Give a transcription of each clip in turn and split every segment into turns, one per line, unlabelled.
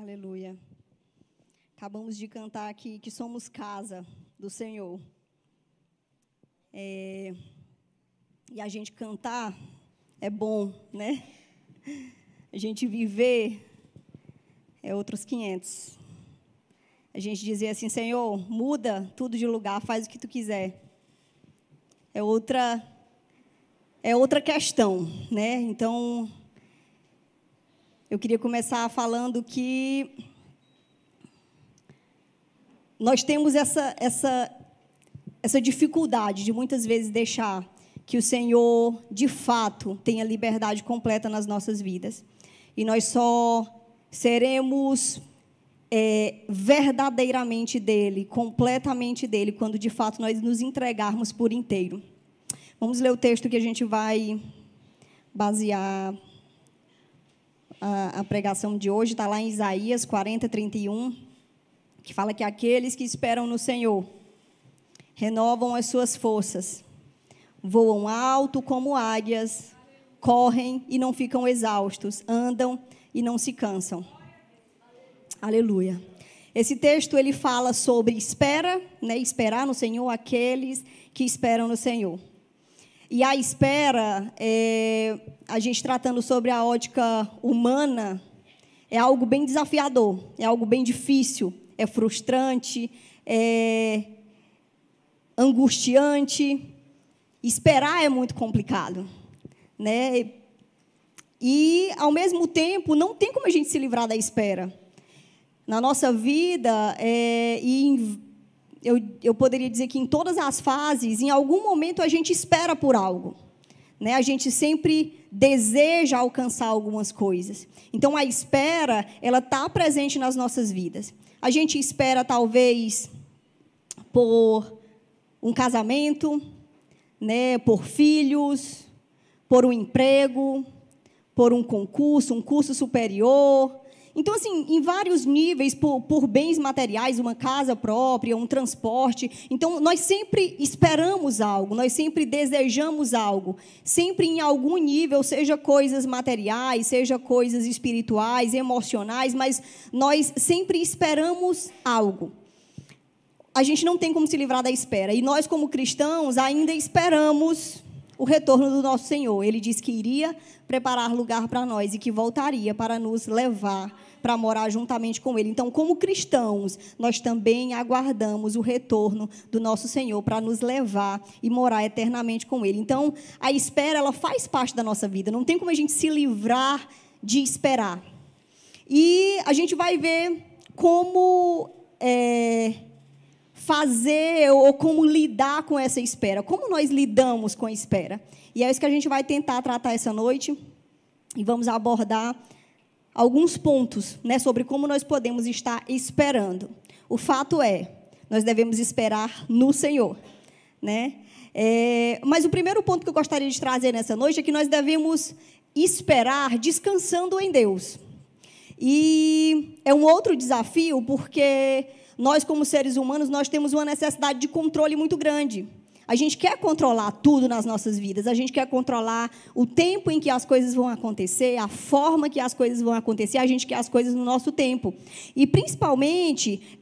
Aleluia. Acabamos de cantar aqui que somos casa do Senhor. E a gente cantar é bom, né? A gente viver é outros 500. A gente dizer assim, Senhor, muda tudo de lugar, faz o que tu quiser. É outra questão, né? Então, eu queria começar falando que nós temos essa dificuldade de muitas vezes deixar que o Senhor, de fato, tenha liberdade completa nas nossas vidas. E nós só seremos verdadeiramente dele, completamente dele, quando de fato nós nos entregarmos por inteiro. Vamos ler o texto que a gente vai basear a pregação de hoje. Está lá em Isaías 40:31, que fala que aqueles que esperam no Senhor renovam as suas forças, voam alto como águias, correm e não ficam exaustos, andam e não se cansam. Aleluia. Esse texto ele fala sobre espera, né? Esperar no Senhor, aqueles que esperam no Senhor. E a espera, a gente tratando sobre a ótica humana, é algo bem desafiador, é algo bem difícil, é frustrante, é angustiante. Esperar é muito complicado, né? E, ao mesmo tempo, não tem como a gente se livrar da espera. Na nossa vida, eu poderia dizer que em todas as fases, em algum momento, a gente espera por algo, né? A gente sempre deseja alcançar algumas coisas. Então, a espera, ela está presente nas nossas vidas. A gente espera, talvez, por um casamento, né? Por filhos, por um emprego, por um concurso, um curso superior. Então, assim, em vários níveis, por bens materiais, uma casa própria, um transporte. Então, nós sempre esperamos algo, nós sempre desejamos algo. Sempre em algum nível, seja coisas materiais, seja coisas espirituais, emocionais, mas nós sempre esperamos algo. A gente não tem como se livrar da espera. E nós, como cristãos, ainda esperamos o retorno do nosso Senhor. Ele disse que iria preparar lugar para nós e que voltaria para nos levar para morar juntamente com Ele. Então, como cristãos, nós também aguardamos o retorno do nosso Senhor para nos levar e morar eternamente com Ele. Então, a espera, ela faz parte da nossa vida. Não tem como a gente se livrar de esperar. E a gente vai ver como fazer ou como lidar com essa espera. Como nós lidamos com a espera. E é isso que a gente vai tentar tratar essa noite. E vamos abordar alguns pontos, né, sobre como nós podemos estar esperando. O fato é, nós devemos esperar no Senhor, né? Mas o primeiro ponto que eu gostaria de trazer nessa noite é que nós devemos esperar descansando em Deus. E é um outro desafio, porque nós, como seres humanos, nós temos uma necessidade de controle muito grande. A gente quer controlar tudo nas nossas vidas. A gente quer controlar o tempo em que as coisas vão acontecer, a forma que as coisas vão acontecer. A gente quer as coisas no nosso tempo. E, principalmente,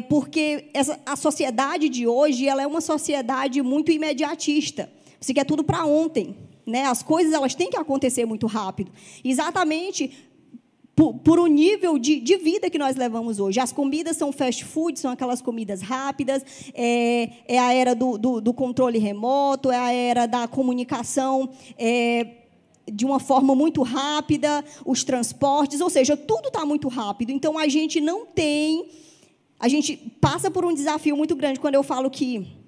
porque a sociedade de hoje ela é uma sociedade muito imediatista. Você quer tudo para ontem, né? As coisas elas têm que acontecer muito rápido. Exatamente por um nível de vida que nós levamos hoje. As comidas são fast food, são aquelas comidas rápidas, é a era do controle remoto, é a era da comunicação de uma forma muito rápida, os transportes, ou seja, tudo está muito rápido. Então, a gente passa por um desafio muito grande quando eu falo que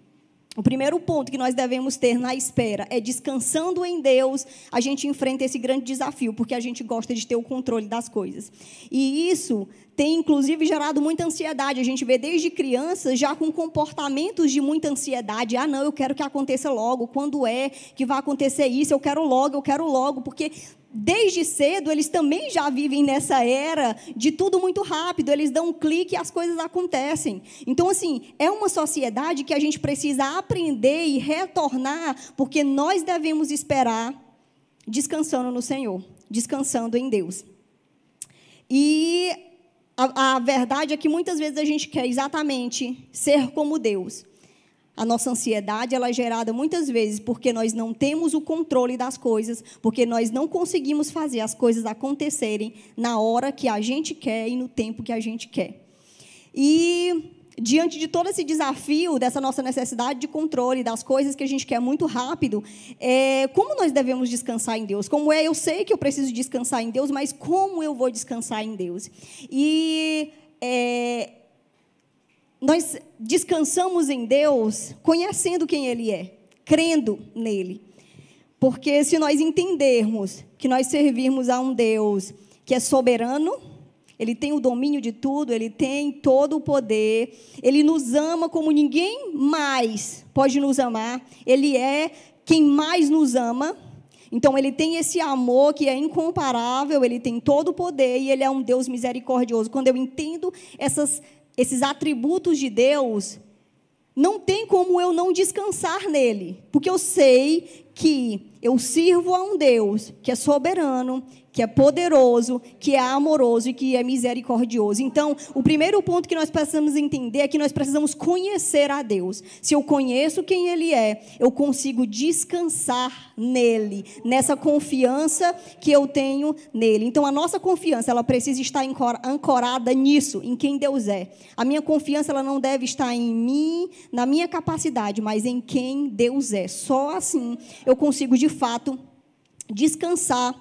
o primeiro ponto que nós devemos ter na espera é descansando em Deus. A gente enfrenta esse grande desafio, porque a gente gosta de ter o controle das coisas. E isso tem, inclusive, gerado muita ansiedade. A gente vê desde crianças já com comportamentos de muita ansiedade. Ah, não, eu quero que aconteça logo. Quando é que vai acontecer isso? Eu quero logo, porque desde cedo, eles também já vivem nessa era de tudo muito rápido. Eles dão um clique e as coisas acontecem. Então, assim, é uma sociedade que a gente precisa aprender e retornar, porque nós devemos esperar descansando no Senhor, descansando em Deus. E a verdade é que muitas vezes a gente quer exatamente ser como Deus. A nossa ansiedade, ela é gerada muitas vezes porque nós não temos o controle das coisas, porque nós não conseguimos fazer as coisas acontecerem na hora que a gente quer e no tempo que a gente quer. E diante de todo esse desafio, dessa nossa necessidade de controle, das coisas que a gente quer muito rápido, como nós devemos descansar em Deus? Eu sei que eu preciso descansar em Deus, mas como eu vou descansar em Deus? Nós descansamos em Deus conhecendo quem Ele é, crendo nele. Porque se nós entendermos que nós servimos a um Deus que é soberano, Ele tem o domínio de tudo, Ele tem todo o poder, Ele nos ama como ninguém mais pode nos amar, Ele é quem mais nos ama. Então, Ele tem esse amor que é incomparável, Ele tem todo o poder e Ele é um Deus misericordioso. Quando eu entendo esses atributos de Deus, não tem como eu não descansar nele, porque eu sei que eu sirvo a um Deus que é soberano, que é poderoso, que é amoroso e que é misericordioso. Então, o primeiro ponto que nós precisamos entender é que nós precisamos conhecer a Deus. Se eu conheço quem Ele é, eu consigo descansar nele, nessa confiança que eu tenho nele. Então, a nossa confiança, ela precisa estar ancorada nisso, em quem Deus é. A minha confiança, ela não deve estar em mim, na minha capacidade, mas em quem Deus é. Só assim eu consigo, de fato, descansar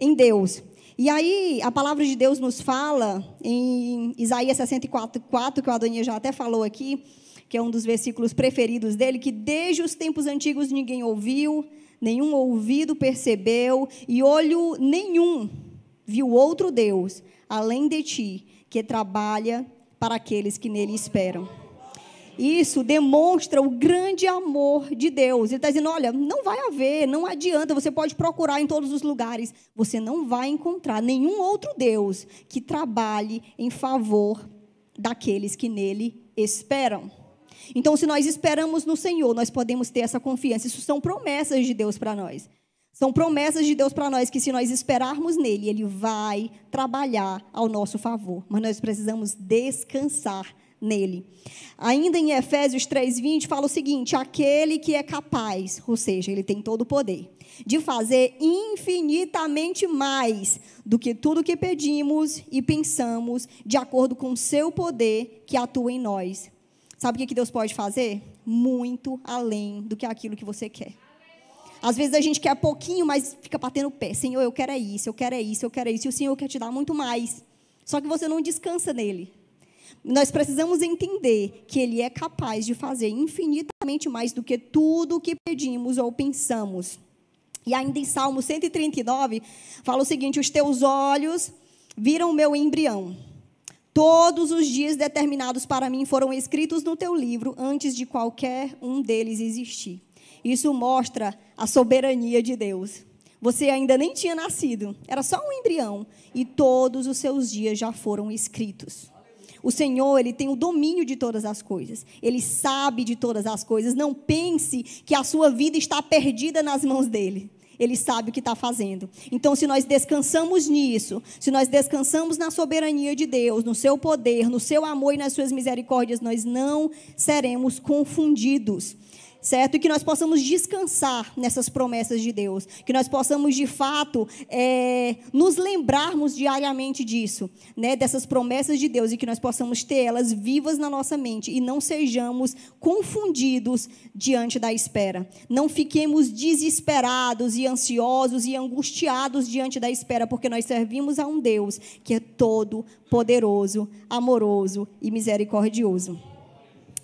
em Deus. E aí, a palavra de Deus nos fala, em Isaías 64:4, que o Adonia já até falou aqui, que é um dos versículos preferidos dele, que desde os tempos antigos ninguém ouviu, nenhum ouvido percebeu, e olho nenhum viu outro Deus, além de ti, que trabalha para aqueles que nele esperam. Isso demonstra o grande amor de Deus. Ele está dizendo, olha, não vai haver, não adianta, você pode procurar em todos os lugares, você não vai encontrar nenhum outro Deus que trabalhe em favor daqueles que nele esperam. Então, se nós esperamos no Senhor, nós podemos ter essa confiança. Isso são promessas de Deus para nós. São promessas de Deus para nós, que se nós esperarmos nele, Ele vai trabalhar ao nosso favor. Mas nós precisamos descansar nele. Ainda em Efésios 3:20 fala o seguinte: aquele que é capaz, ou seja, ele tem todo o poder, de fazer infinitamente mais do que tudo que pedimos e pensamos, de acordo com o seu poder que atua em nós. Sabe o que Deus pode fazer? Muito além do que aquilo que você quer. Às vezes a gente quer pouquinho, mas fica batendo o pé. Senhor, eu quero isso, eu quero isso, eu quero isso. E o Senhor quer te dar muito mais. Só que você não descansa nele. Nós precisamos entender que Ele é capaz de fazer infinitamente mais do que tudo o que pedimos ou pensamos. E ainda em Salmo 139, fala o seguinte: os teus olhos viram o meu embrião. Todos os dias determinados para mim foram escritos no teu livro, antes de qualquer um deles existir. Isso mostra a soberania de Deus. Você ainda nem tinha nascido, era só um embrião, e todos os seus dias já foram escritos. O Senhor, Ele tem o domínio de todas as coisas. Ele sabe de todas as coisas. Não pense que a sua vida está perdida nas mãos dEle. Ele sabe o que está fazendo. Então, se nós descansamos nisso, se nós descansamos na soberania de Deus, no seu poder, no seu amor e nas suas misericórdias, nós não seremos confundidos. Certo? E que nós possamos descansar nessas promessas de Deus. Que nós possamos, de fato, nos lembrarmos diariamente disso, né? Dessas promessas de Deus, e que nós possamos ter elas vivas na nossa mente e não sejamos confundidos diante da espera. Não fiquemos desesperados e ansiosos e angustiados diante da espera, porque nós servimos a um Deus que é todo poderoso, amoroso e misericordioso.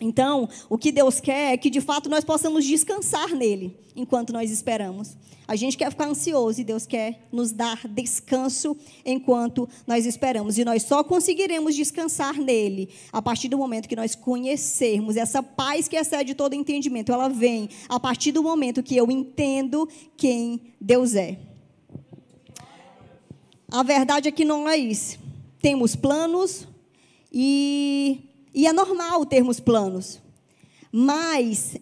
Então, o que Deus quer é que, de fato, nós possamos descansar nele enquanto nós esperamos. A gente quer ficar ansioso e Deus quer nos dar descanso enquanto nós esperamos. E nós só conseguiremos descansar nele a partir do momento que nós conhecermos essa paz que excede todo entendimento. Ela vem a partir do momento que eu entendo quem Deus é. A verdade é que nós temos planos e é normal termos planos, mas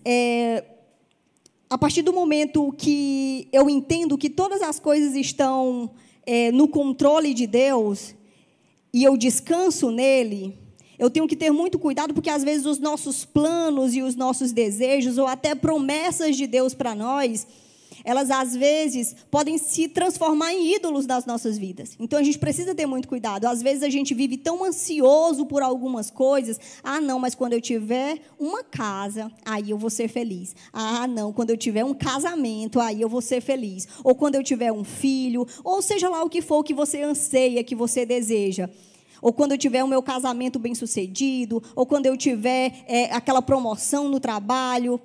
a partir do momento que eu entendo que todas as coisas estão no controle de Deus, e eu descanso nele, eu tenho que ter muito cuidado, porque às vezes os nossos planos e os nossos desejos, ou até promessas de Deus para nós, elas às vezes podem se transformar em ídolos das nossas vidas. Então a gente precisa ter muito cuidado. Às vezes a gente vive tão ansioso por algumas coisas. Ah, não, mas quando eu tiver uma casa, aí eu vou ser feliz. Ah, não, quando eu tiver um casamento, aí eu vou ser feliz. Ou quando eu tiver um filho, ou seja lá o que for que você anseia, que você deseja. Ou quando eu tiver o meu casamento bem-sucedido, ou quando eu tiver aquela promoção no trabalho.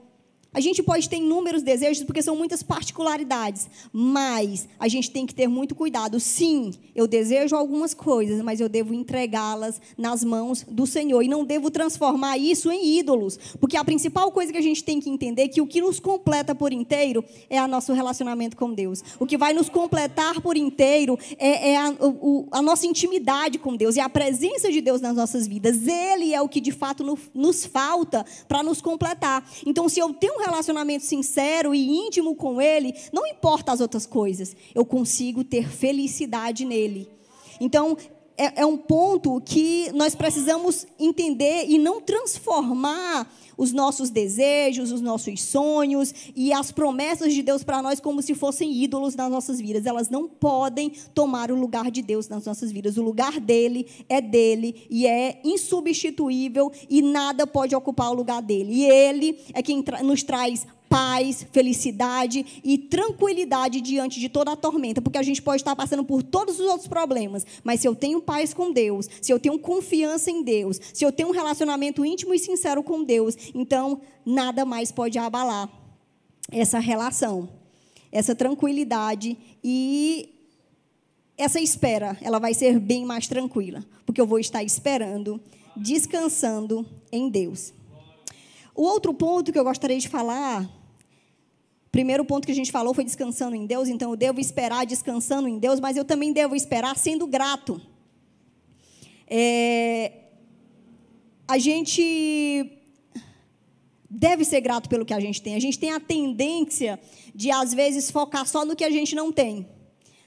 A gente pode ter inúmeros desejos, porque são muitas particularidades, mas a gente tem que ter muito cuidado. Sim, eu desejo algumas coisas, mas eu devo entregá-las nas mãos do Senhor, e não devo transformar isso em ídolos, porque a principal coisa que a gente tem que entender é que o que nos completa por inteiro é o nosso relacionamento com Deus. O que vai nos completar por inteiro é a nossa intimidade com Deus, e a presença de Deus nas nossas vidas. Ele é o que, de fato, nos falta para nos completar. Então, se eu tenho um relacionamento sincero e íntimo com Ele, não importa as outras coisas, eu consigo ter felicidade nele. Então, é um ponto que nós precisamos entender e não transformar os nossos desejos, os nossos sonhos e as promessas de Deus para nós como se fossem ídolos nas nossas vidas. Elas não podem tomar o lugar de Deus nas nossas vidas. O lugar dele e é insubstituível, e nada pode ocupar o lugar dele. E ele é quem nos traz paz, felicidade e tranquilidade diante de toda a tormenta, porque a gente pode estar passando por todos os outros problemas, mas se eu tenho paz com Deus, se eu tenho confiança em Deus, se eu tenho um relacionamento íntimo e sincero com Deus, então nada mais pode abalar essa relação, essa tranquilidade, e essa espera, ela vai ser bem mais tranquila, porque eu vou estar esperando, descansando em Deus. O outro ponto que eu gostaria de falar, primeiro ponto que a gente falou foi descansando em Deus, então eu devo esperar descansando em Deus, mas eu também devo esperar sendo grato. A gente deve ser grato pelo que a gente tem. A gente tem a tendência de, às vezes, focar só no que a gente não tem,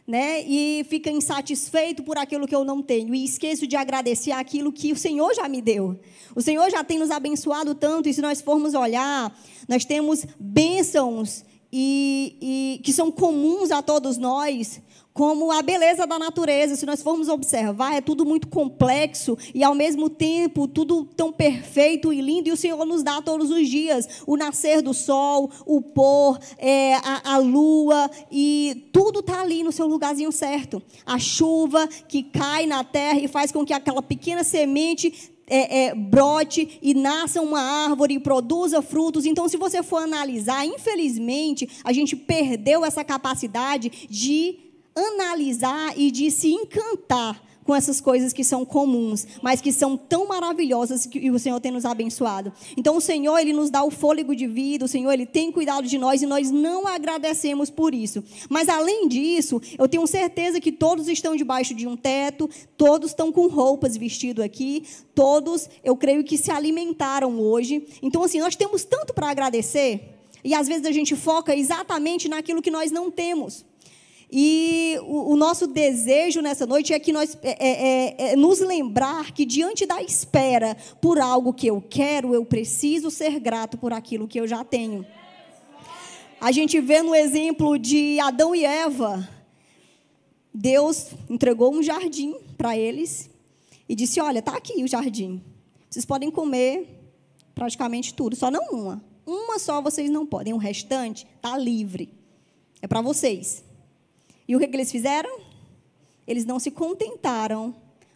né? E fica insatisfeito por aquilo que eu não tenho, e esqueço de agradecer aquilo que o Senhor já me deu. O Senhor já tem nos abençoado tanto, e se nós formos olhar, nós temos bênçãos e que são comuns a todos nós, como a beleza da natureza. Se nós formos observar, é tudo muito complexo e, ao mesmo tempo, tudo tão perfeito e lindo, e o Senhor nos dá todos os dias o nascer do sol, o pôr, a lua, e tudo está ali no seu lugarzinho certo. A chuva que cai na terra e faz com que aquela pequena semente brote e nasça uma árvore e produza frutos. Então, se você for analisar, infelizmente, a gente perdeu essa capacidade de analisar e de se encantar com essas coisas que são comuns, mas que são tão maravilhosas, e o Senhor tem nos abençoado. Então, o Senhor, Ele nos dá o fôlego de vida, o Senhor, Ele tem cuidado de nós, e nós não agradecemos por isso. Mas, além disso, eu tenho certeza que todos estão debaixo de um teto, todos estão com roupas vestidas aqui, todos, eu creio que se alimentaram hoje. Então, assim, nós temos tanto para agradecer, e às vezes a gente foca exatamente naquilo que nós não temos. E o nosso desejo nessa noite é que nós nos lembrar que, diante da espera por algo que eu quero, eu preciso ser grato por aquilo que eu já tenho. A gente vê no exemplo de Adão e Eva, Deus entregou um jardim para eles e disse: olha, está aqui o jardim, vocês podem comer praticamente tudo, só não uma só vocês não podem, o restante está livre, é para vocês. E o que eles fizeram? Eles não se contentaram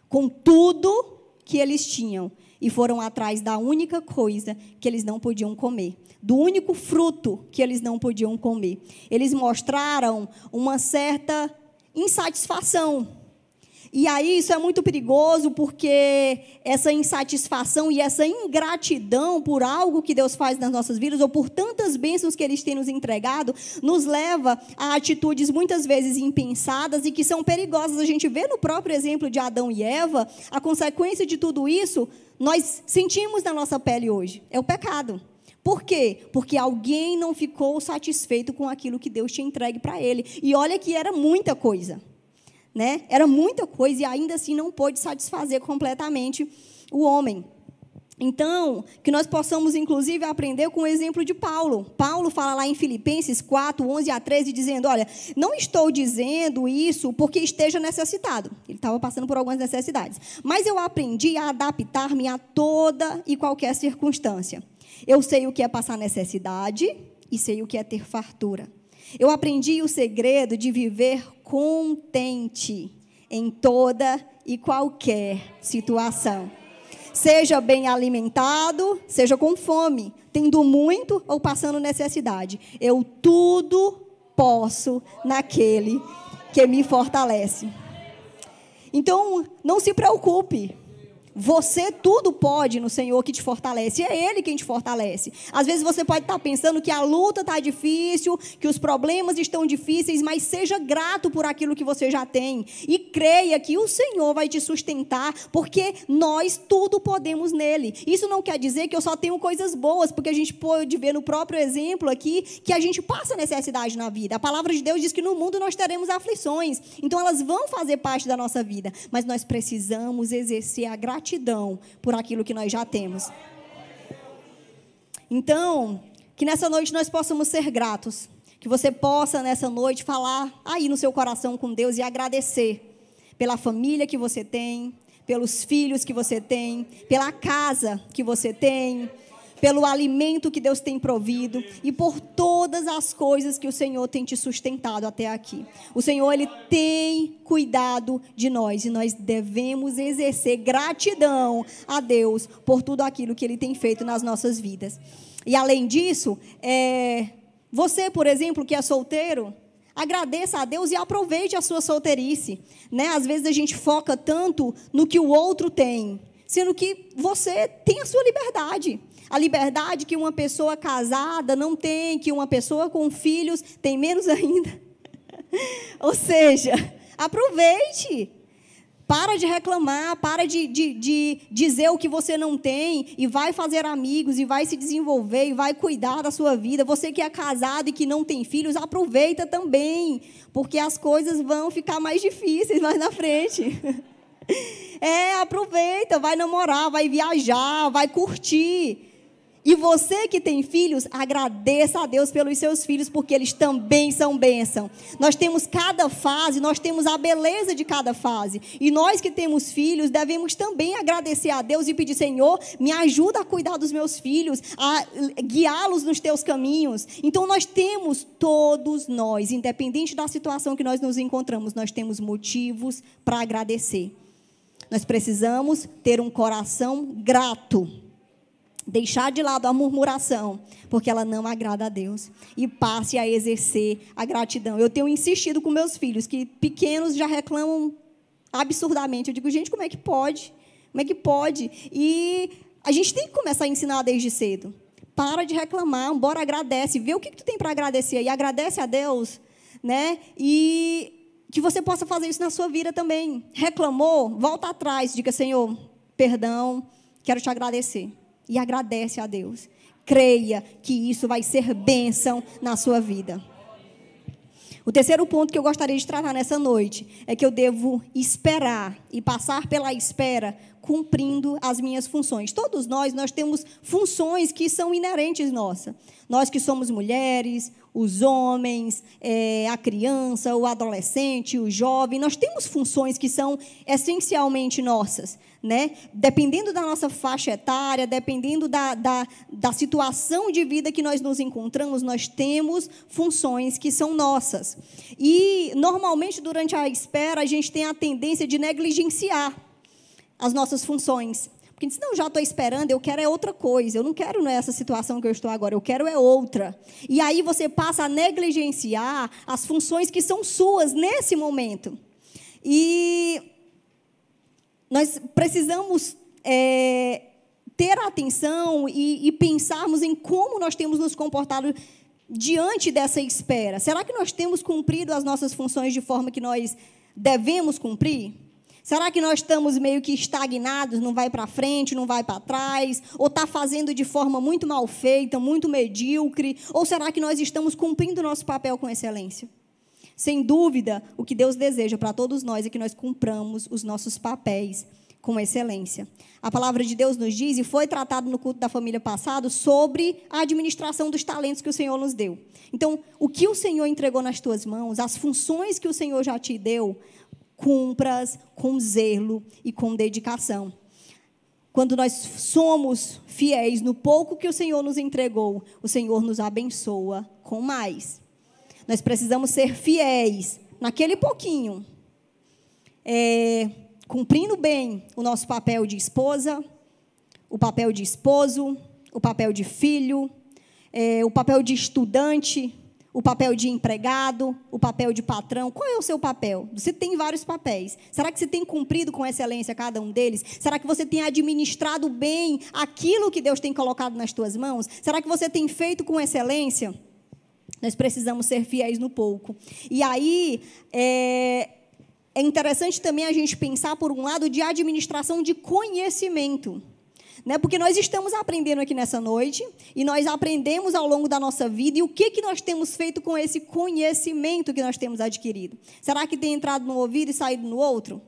com tudo que eles tinham e foram atrás da única coisa que eles não podiam comer, do único fruto que eles não podiam comer. Eles mostraram uma certa insatisfação. E aí isso é muito perigoso, porque essa insatisfação e essa ingratidão por algo que Deus faz nas nossas vidas, ou por tantas bênçãos que Ele tem nos entregado, nos leva a atitudes muitas vezes impensadas e que são perigosas. A gente vê no próprio exemplo de Adão e Eva, a consequência de tudo isso, nós sentimos na nossa pele hoje, é o pecado. Por quê? Porque alguém não ficou satisfeito com aquilo que Deus tinha entregue para ele. E olha que era muita coisa. né? Era muita coisa e ainda assim não pôde satisfazer completamente o homem. Então, que nós possamos, inclusive, aprender com o exemplo de Paulo. Paulo fala lá em Filipenses 4, 11 a 13, dizendo, olha, não estou dizendo isso porque esteja necessitado. Ele estava passando por algumas necessidades. Mas eu aprendi a adaptar-me a toda e qualquer circunstância. Eu sei o que é passar necessidade e sei o que é ter fartura. Eu aprendi o segredo de viver contente em toda e qualquer situação. Seja bem alimentado, seja com fome, tendo muito ou passando necessidade. Eu tudo posso naquele que me fortalece. Então, não se preocupe. Você tudo pode no Senhor que te fortalece. É Ele quem te fortalece. Às vezes você pode estar pensando que a luta está difícil, que os problemas estão difíceis, mas seja grato por aquilo que você já tem. E creia que o Senhor vai te sustentar, porque nós tudo podemos nele. Isso não quer dizer que eu só tenho coisas boas, porque a gente pode ver no próprio exemplo aqui que a gente passa necessidade na vida. A palavra de Deus diz que no mundo nós teremos aflições. Então elas vão fazer parte da nossa vida. Mas nós precisamos exercer a gratidão por aquilo que nós já temos. Então, que nessa noite nós possamos ser gratos. Que você possa nessa noite falar aí no seu coração com Deus e agradecer pela família que você tem, pelos filhos que você tem, pela casa que você tem, pelo alimento que Deus tem provido e por todas as coisas que o Senhor tem te sustentado até aqui. O Senhor, Ele tem cuidado de nós e nós devemos exercer gratidão a Deus por tudo aquilo que Ele tem feito nas nossas vidas. E além disso, você, por exemplo, que é solteiro, agradeça a Deus e aproveite a sua solteirice, né? Às vezes a gente foca tanto no que o outro tem, sendo que você tem a sua liberdade. A liberdade que uma pessoa casada não tem, que uma pessoa com filhos tem menos ainda. Ou seja, aproveite. Para de reclamar, para de dizer o que você não tem e vai fazer amigos e vai se desenvolver e vai cuidar da sua vida. Você que é casado e que não tem filhos, aproveita também, porque as coisas vão ficar mais difíceis mais na frente. Aproveita, vai namorar, vai viajar, vai curtir. E você que tem filhos, agradeça a Deus pelos seus filhos, porque eles também são bênção. Nós temos cada fase, nós temos a beleza de cada fase. E nós que temos filhos, devemos também agradecer a Deus e pedir, Senhor, me ajuda a cuidar dos meus filhos, a guiá-los nos teus caminhos. Então nós temos, todos nós, independente da situação que nós nos encontramos, nós temos motivos para agradecer. Nós precisamos ter um coração grato. Deixar de lado a murmuração, porque ela não agrada a Deus. E passe a exercer a gratidão. Eu tenho insistido com meus filhos, que pequenos já reclamam absurdamente. Eu digo, gente, como é que pode? Como é que pode? E a gente tem que começar a ensinar desde cedo. Para de reclamar, bora agradece. Vê o que tu tem para agradecer. E agradece a Deus, né? E que você possa fazer isso na sua vida também. Reclamou? Volta atrás. Diga, Senhor, perdão, quero te agradecer. E agradece a Deus. Creia que isso vai ser bênção na sua vida. O terceiro ponto que eu gostaria de tratar nessa noite é que eu devo esperar e passar pela espera cumprindo as minhas funções. Todos nós temos funções que são inerentes nossas. Nós que somos mulheres, os homens, a criança, o adolescente, o jovem, nós temos funções que são essencialmente nossas, né? Dependendo da nossa faixa etária, dependendo da situação de vida que nós nos encontramos, nós temos funções que são nossas. E, normalmente, durante a espera, a gente tem a tendência de negligenciar as nossas funções. Porque se não, já estou esperando, eu quero é outra coisa. Eu não quero nessa situação que eu estou agora, eu quero é outra. E aí você passa a negligenciar as funções que são suas nesse momento. E nós precisamos ter atenção e pensarmos em como nós temos nos comportado diante dessa espera. Será que nós temos cumprido as nossas funções de forma que nós devemos cumprir? Será que nós estamos meio que estagnados, não vai para frente, não vai para trás? Ou está fazendo de forma muito mal feita, muito medíocre? Ou será que nós estamos cumprindo o nosso papel com excelência? Sem dúvida, o que Deus deseja para todos nós é que nós cumpramos os nossos papéis com excelência. A palavra de Deus nos diz, e foi tratado no culto da família passado, sobre a administração dos talentos que o Senhor nos deu. Então, o que o Senhor entregou nas tuas mãos, as funções que o Senhor já te deu, cumpras com zelo e com dedicação. Quando nós somos fiéis no pouco que o Senhor nos entregou, o Senhor nos abençoa com mais. Nós precisamos ser fiéis naquele pouquinho, cumprindo bem o nosso papel de esposa, o papel de esposo, o papel de filho, o papel de estudante, o papel de empregado, o papel de patrão. Qual é o seu papel? Você tem vários papéis. Será que você tem cumprido com excelência cada um deles? Será que você tem administrado bem aquilo que Deus tem colocado nas tuas mãos? Será que você tem feito com excelência? Nós precisamos ser fiéis no pouco. E aí, é interessante também a gente pensar, por um lado, de administração de conhecimento. Né? Porque nós estamos aprendendo aqui nessa noite, e nós aprendemos ao longo da nossa vida, e o que nós temos feito com esse conhecimento que nós temos adquirido? Será que tem entrado no ouvido e saído no outro?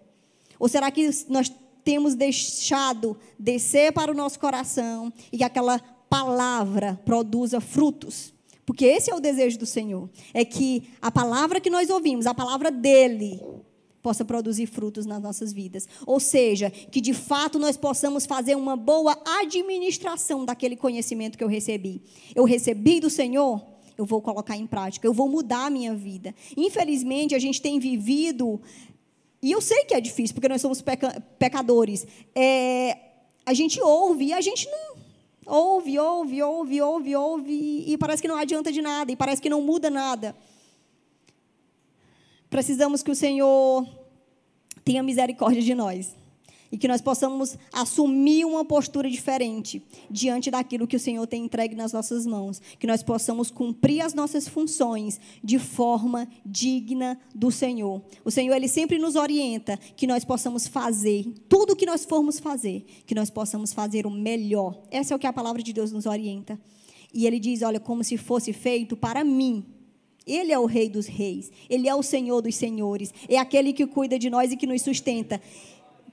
Ou será que nós temos deixado descer para o nosso coração, e que aquela palavra produza frutos? Porque esse é o desejo do Senhor, é que a palavra que nós ouvimos, a palavra dEle, possa produzir frutos nas nossas vidas. Ou seja, que de fato nós possamos fazer uma boa administração daquele conhecimento que eu recebi. Eu recebi do Senhor, eu vou colocar em prática, eu vou mudar a minha vida. Infelizmente, a gente tem vivido, e eu sei que é difícil, porque nós somos pecadores, a gente ouve e a gente não... Ouve, e parece que não adianta de nada, e parece que não muda nada. Precisamos que o Senhor tenha misericórdia de nós, e que nós possamos assumir uma postura diferente diante daquilo que o Senhor tem entregue nas nossas mãos, que nós possamos cumprir as nossas funções de forma digna do Senhor. O Senhor, Ele sempre nos orienta que nós possamos fazer, tudo o que nós formos fazer, que nós possamos fazer o melhor. Essa é o que a palavra de Deus nos orienta. E Ele diz, olha, como se fosse feito para mim. Ele é o Rei dos Reis, Ele é o Senhor dos Senhores, é aquele que cuida de nós e que nos sustenta.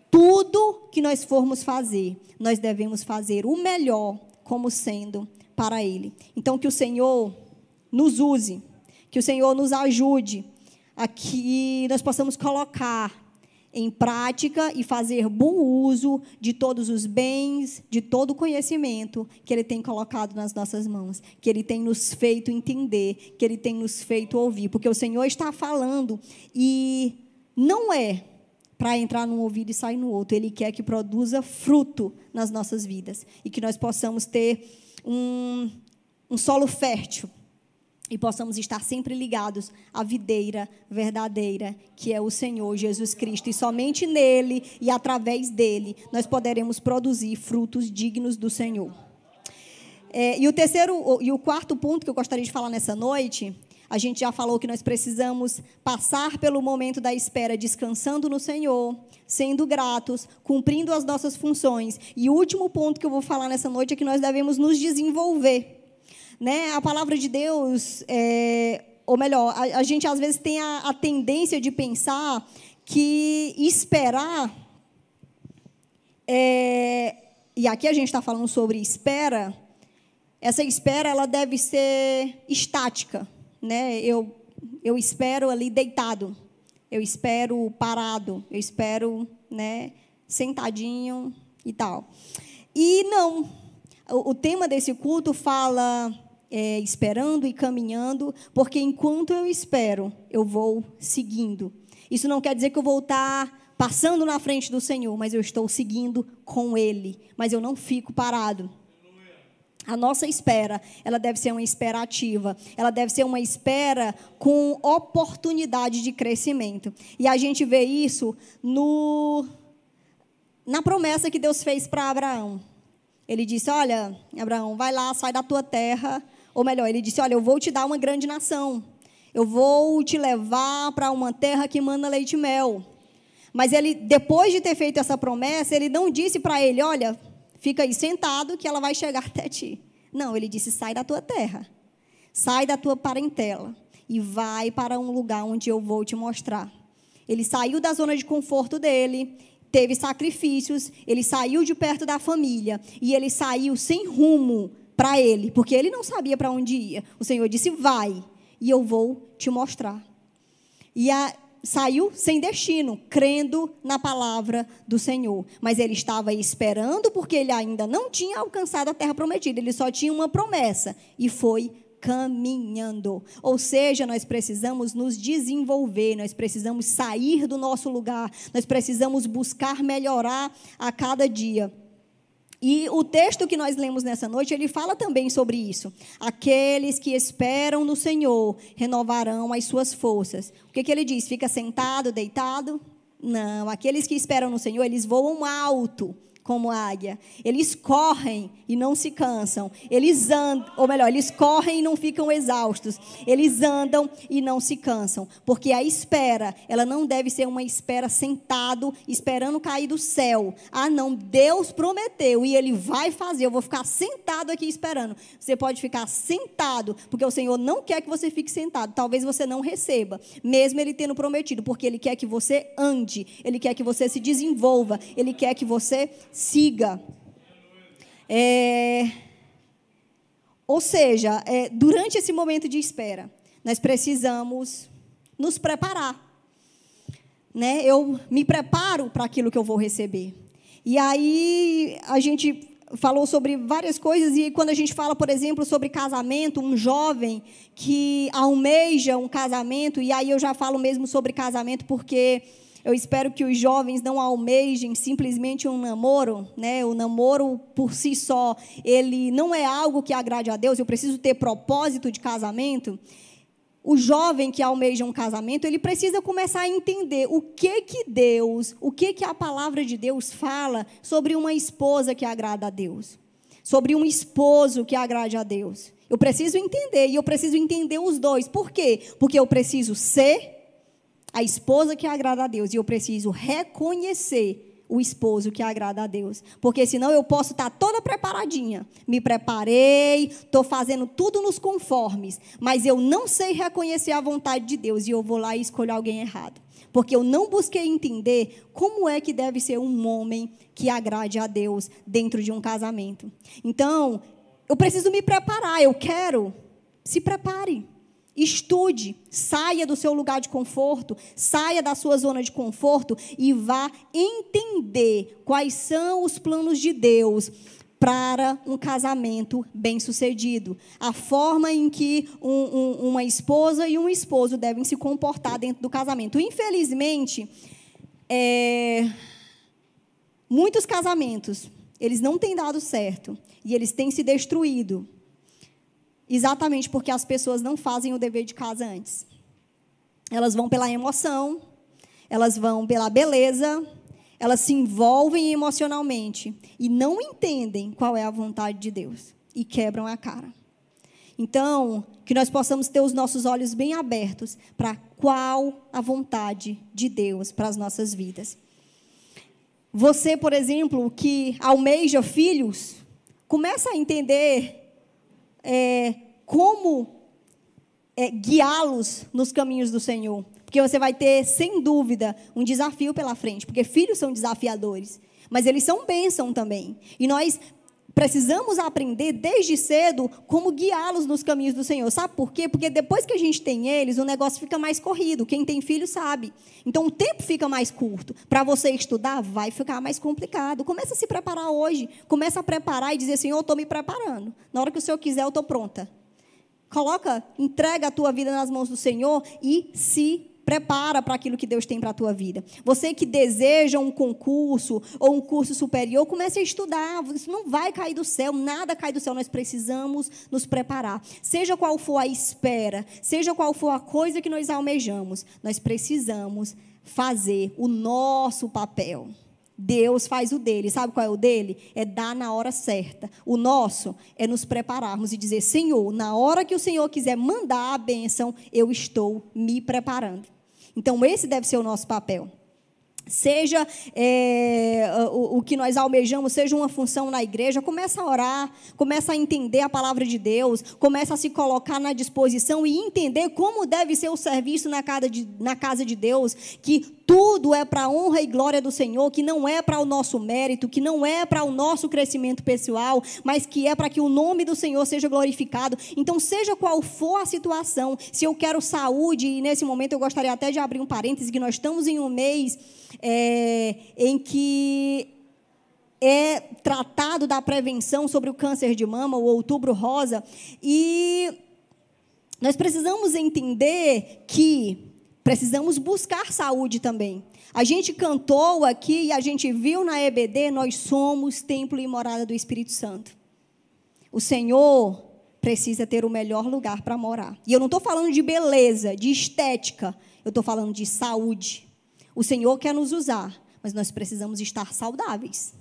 Tudo que nós formos fazer, nós devemos fazer o melhor como sendo para Ele. Então, que o Senhor nos use, que o Senhor nos ajude a que nós possamos colocar em prática e fazer bom uso de todos os bens, de todo o conhecimento que Ele tem colocado nas nossas mãos, que Ele tem nos feito entender, que Ele tem nos feito ouvir, porque o Senhor está falando e não é para entrar num ouvido e sair no outro. Ele quer que produza fruto nas nossas vidas e que nós possamos ter um solo fértil e possamos estar sempre ligados à videira verdadeira, que é o Senhor Jesus Cristo. E somente nele e através dele nós poderemos produzir frutos dignos do Senhor. E o quarto ponto que eu gostaria de falar nessa noite, a gente já falou que nós precisamos passar pelo momento da espera, descansando no Senhor, sendo gratos, cumprindo as nossas funções. E o último ponto que eu vou falar nessa noite é que nós devemos nos desenvolver. Né? A palavra de Deus, ou melhor, a gente às vezes tem a tendência de pensar que esperar, e aqui a gente está falando sobre espera, essa espera ela deve ser estática. Né? Eu espero ali deitado, eu espero parado, eu espero, né, sentadinho e tal. E não, o tema desse culto fala esperando e caminhando, porque enquanto eu espero, eu vou seguindo. Isso não quer dizer que eu vou estar passando na frente do Senhor, mas eu estou seguindo com Ele, mas eu não fico parado. A nossa espera, ela deve ser uma espera ativa, ela deve ser uma espera com oportunidade de crescimento. E a gente vê isso na promessa que Deus fez para Abraão. Ele disse, olha, Abraão, vai lá, sai da tua terra. Ou melhor, ele disse, olha, eu vou te dar uma grande nação. Eu vou te levar para uma terra que mana leite e mel. Mas ele, depois de ter feito essa promessa, ele não disse para ele, olha, fica aí sentado que ela vai chegar até ti. Não, ele disse, sai da tua terra, sai da tua parentela. e vai para um lugar onde eu vou te mostrar. Ele saiu da zona de conforto dele, teve sacrifícios, ele saiu de perto da família, e ele saiu sem rumo para ele, porque ele não sabia para onde ia. O Senhor disse, vai, e eu vou te mostrar. E saiu sem destino, crendo na palavra do Senhor. Mas ele estava esperando, porque ele ainda não tinha alcançado a terra prometida. Ele só tinha uma promessa, e foi caminhando. Ou seja, nós precisamos nos desenvolver, nós precisamos sair do nosso lugar, nós precisamos buscar melhorar a cada dia. E o texto que nós lemos nessa noite, ele fala também sobre isso. Aqueles que esperam no Senhor renovarão as suas forças. O que ele diz? Fica sentado, deitado? Não, aqueles que esperam no Senhor, eles voam alto, como águia. Eles correm e não se cansam. Eles andam, ou melhor, eles correm e não ficam exaustos. Eles andam e não se cansam. Porque a espera, ela não deve ser uma espera sentado, esperando cair do céu. Ah, não, Deus prometeu e Ele vai fazer. Eu vou ficar sentado aqui esperando. Você pode ficar sentado, porque o Senhor não quer que você fique sentado. Talvez você não receba, mesmo Ele tendo prometido. Porque Ele quer que você ande. Ele quer que você se desenvolva. Ele quer que você siga. Ou seja, durante esse momento de espera, nós precisamos nos preparar. Né? Eu me preparo para aquilo que eu vou receber. E aí, a gente falou sobre várias coisas, e quando a gente fala, por exemplo, sobre casamento, um jovem que almeja um casamento, e aí eu já falo mesmo sobre casamento, porque eu espero que os jovens não almejem simplesmente um namoro, né? O namoro, por si só, ele não é algo que agrade a Deus. Eu preciso ter propósito de casamento. O jovem que almeja um casamento, ele precisa começar a entender o que Deus, o que a palavra de Deus fala sobre uma esposa que agrada a Deus, sobre um esposo que agrade a Deus. Eu preciso entender, e eu preciso entender os dois. Por quê? Porque eu preciso ser a esposa que agrada a Deus, e eu preciso reconhecer o esposo que agrada a Deus, porque senão eu posso estar toda preparadinha, me preparei, estou fazendo tudo nos conformes, mas eu não sei reconhecer a vontade de Deus, e eu vou lá e escolho alguém errado, porque eu não busquei entender como é que deve ser um homem que agrade a Deus dentro de um casamento. Então, eu preciso me preparar, se prepare. Estude, saia do seu lugar de conforto, saia da sua zona de conforto e vá entender quais são os planos de Deus para um casamento bem-sucedido. A forma em que uma esposa e um esposo devem se comportar dentro do casamento. Infelizmente, muitos casamentos, eles não têm dado certo e eles têm se destruído. Exatamente porque as pessoas não fazem o dever de casa antes. Elas vão pela emoção, elas vão pela beleza, elas se envolvem emocionalmente e não entendem qual é a vontade de Deus e quebram a cara. Então, que nós possamos ter os nossos olhos bem abertos para qual a vontade de Deus para as nossas vidas. Você, por exemplo, que almeja filhos, começa a entender como guiá-los nos caminhos do Senhor. Porque você vai ter, sem dúvida, um desafio pela frente. Porque filhos são desafiadores, mas eles são bênção também. E nós precisamos aprender desde cedo como guiá-los nos caminhos do Senhor. Sabe por quê? Porque depois que a gente tem eles, o negócio fica mais corrido. Quem tem filho sabe. Então, o tempo fica mais curto. Para você estudar, vai ficar mais complicado. Começa a se preparar hoje. Começa a preparar e dizer, Senhor, eu estou me preparando. Na hora que o Senhor quiser, eu estou pronta. Entrega a tua vida nas mãos do Senhor e se prepara para aquilo que Deus tem para a tua vida. Você que deseja um concurso ou um curso superior, comece a estudar. Isso não vai cair do céu, nada cai do céu. Nós precisamos nos preparar. Seja qual for a espera, seja qual for a coisa que nós almejamos, nós precisamos fazer o nosso papel. Deus faz o dele. Sabe qual é o dele? É dar na hora certa. O nosso é nos prepararmos e dizer, Senhor, na hora que o Senhor quiser mandar a bênção, eu estou me preparando. Então, esse deve ser o nosso papel. seja o que nós almejamos, seja uma função na igreja, começa a orar, começa a entender a palavra de Deus, começa a se colocar na disposição e entender como deve ser o serviço na casa de Deus, que tudo é para a honra e glória do Senhor, que não é para o nosso mérito, que não é para o nosso crescimento pessoal, mas que é para que o nome do Senhor seja glorificado. Então, seja qual for a situação, se eu quero saúde, e nesse momento eu gostaria até de abrir um parêntese, que nós estamos em um mês em que é tratado da prevenção sobre o câncer de mama, o Outubro Rosa, e nós precisamos entender que precisamos buscar saúde também. A gente cantou aqui e a gente viu na EBD, nós somos templo e morada do Espírito Santo. O Senhor precisa ter o melhor lugar para morar. E eu não estou falando de beleza, de estética, eu estou falando de saúde. O Senhor quer nos usar, mas nós precisamos estar saudáveis.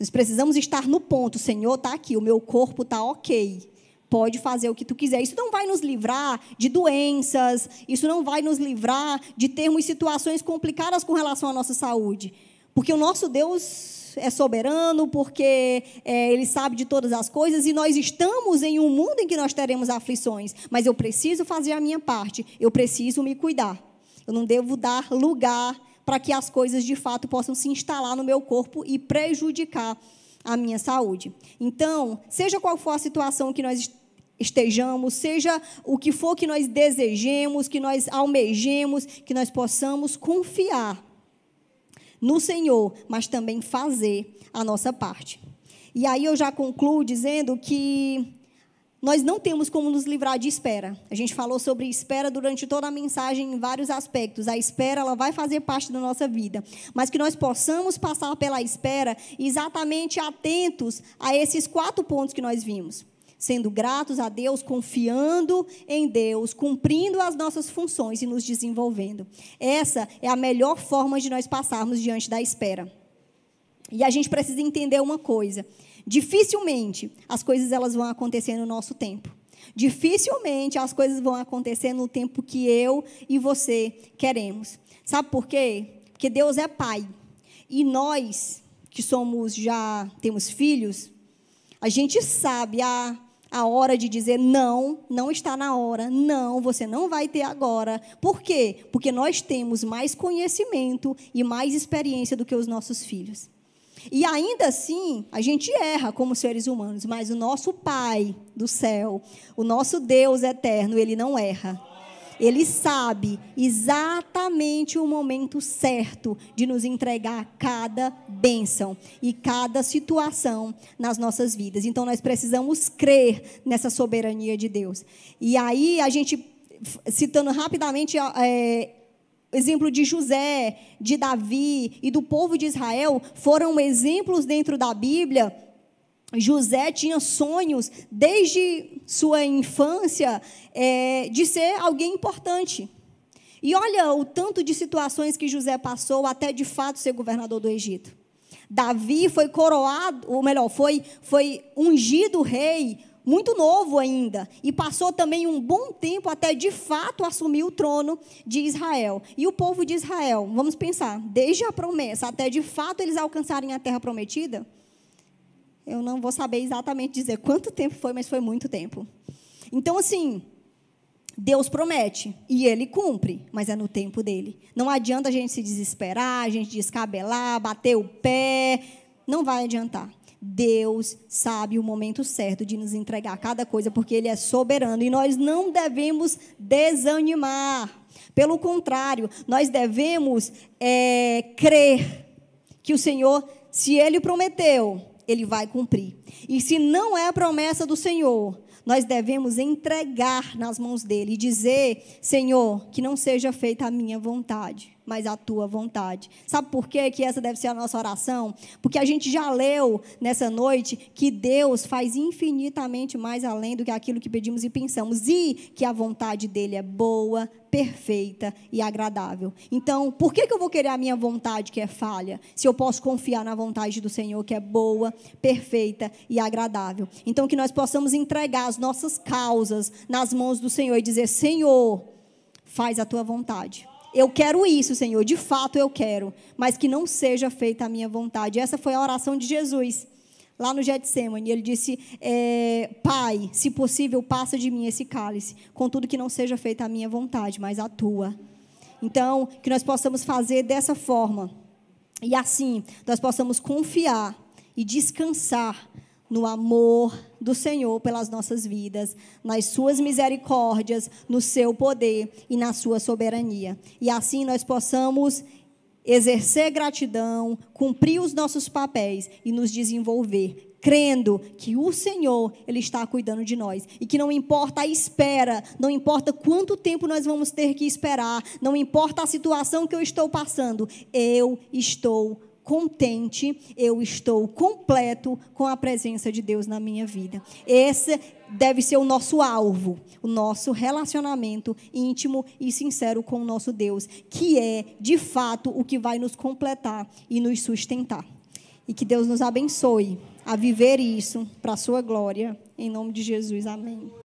Nós precisamos estar no ponto, o Senhor está aqui, o meu corpo está ok. Pode fazer o que tu quiser. Isso não vai nos livrar de doenças, isso não vai nos livrar de termos situações complicadas com relação à nossa saúde. Porque o nosso Deus é soberano, porque Ele sabe de todas as coisas, e nós estamos em um mundo em que nós teremos aflições. Mas eu preciso fazer a minha parte, eu preciso me cuidar. Eu não devo dar lugar para que as coisas, de fato, possam se instalar no meu corpo e prejudicar a minha saúde. Então, seja qual for a situação que nós estejamos, seja o que for que nós desejemos, que nós almejemos, que nós possamos confiar no Senhor, mas também fazer a nossa parte. E aí eu já concluo dizendo que nós não temos como nos livrar de espera. A gente falou sobre espera durante toda a mensagem em vários aspectos. A espera, ela vai fazer parte da nossa vida. Mas que nós possamos passar pela espera exatamente atentos a esses 4 pontos que nós vimos. Sendo gratos a Deus, confiando em Deus, cumprindo as nossas funções e nos desenvolvendo. Essa é a melhor forma de nós passarmos diante da espera. E a gente precisa entender uma coisa. Dificilmente as coisas elas vão acontecer no nosso tempo. Dificilmente as coisas vão acontecer no tempo que eu e você queremos. Sabe por quê? Porque Deus é Pai. E nós, que temos filhos, a gente sabe a hora de dizer não, não está na hora, não, você não vai ter agora. Por quê? Porque nós temos mais conhecimento e mais experiência do que os nossos filhos. E ainda assim, a gente erra como seres humanos, mas o nosso Pai do céu, o nosso Deus eterno, Ele não erra. Ele sabe exatamente o momento certo de nos entregar cada bênção e cada situação nas nossas vidas. Então, nós precisamos crer nessa soberania de Deus. E aí, a gente, citando rapidamente exemplo de José, de Davi e do povo de Israel, foram exemplos dentro da Bíblia. José tinha sonhos desde sua infância de ser alguém importante. E olha o tanto de situações que José passou até de fato ser governador do Egito. Davi foi coroado, ou melhor, foi ungido rei muito novo ainda, e passou também um bom tempo até de fato assumir o trono de Israel. E o povo de Israel, vamos pensar, desde a promessa até de fato eles alcançarem a terra prometida, eu não vou saber exatamente dizer quanto tempo foi, mas foi muito tempo. Então, assim, Deus promete e Ele cumpre, mas é no tempo dEle. Não adianta a gente se desesperar, a gente descabelar, bater o pé, não vai adiantar. Deus sabe o momento certo de nos entregar cada coisa, porque Ele é soberano. E nós não devemos desanimar. Pelo contrário, nós devemos crer que o Senhor, se Ele prometeu, Ele vai cumprir. E se não é a promessa do Senhor, nós devemos entregar nas mãos dEle e dizer: Senhor, que não seja feita a minha vontade, mas a tua vontade. Sabe por quê que essa deve ser a nossa oração? Porque a gente já leu nessa noite que Deus faz infinitamente mais além do que aquilo que pedimos e pensamos, e que a vontade dEle é boa, perfeita e agradável. Então, por que eu vou querer a minha vontade, que é falha, se eu posso confiar na vontade do Senhor, que é boa, perfeita e agradável? Então, que nós possamos entregar as nossas causas nas mãos do Senhor e dizer: Senhor, faz a tua vontade. Eu quero isso, Senhor, de fato eu quero, mas que não seja feita a minha vontade. Essa foi a oração de Jesus, lá no Getsêmani. Ele disse, Pai, se possível, passa de mim esse cálice, contudo que não seja feita a minha vontade, mas a tua. Então, que nós possamos fazer dessa forma, e assim, nós possamos confiar e descansar no amor do Senhor pelas nossas vidas, nas suas misericórdias, no seu poder e na sua soberania. E assim nós possamos exercer gratidão, cumprir os nossos papéis e nos desenvolver, crendo que o Senhor, Ele está cuidando de nós. E que não importa a espera, não importa quanto tempo nós vamos ter que esperar, não importa a situação que eu estou passando, eu estou contente, eu estou completo com a presença de Deus na minha vida. Esse deve ser o nosso alvo, o nosso relacionamento íntimo e sincero com o nosso Deus, que é, de fato, o que vai nos completar e nos sustentar. E que Deus nos abençoe a viver isso para a sua glória, em nome de Jesus. Amém.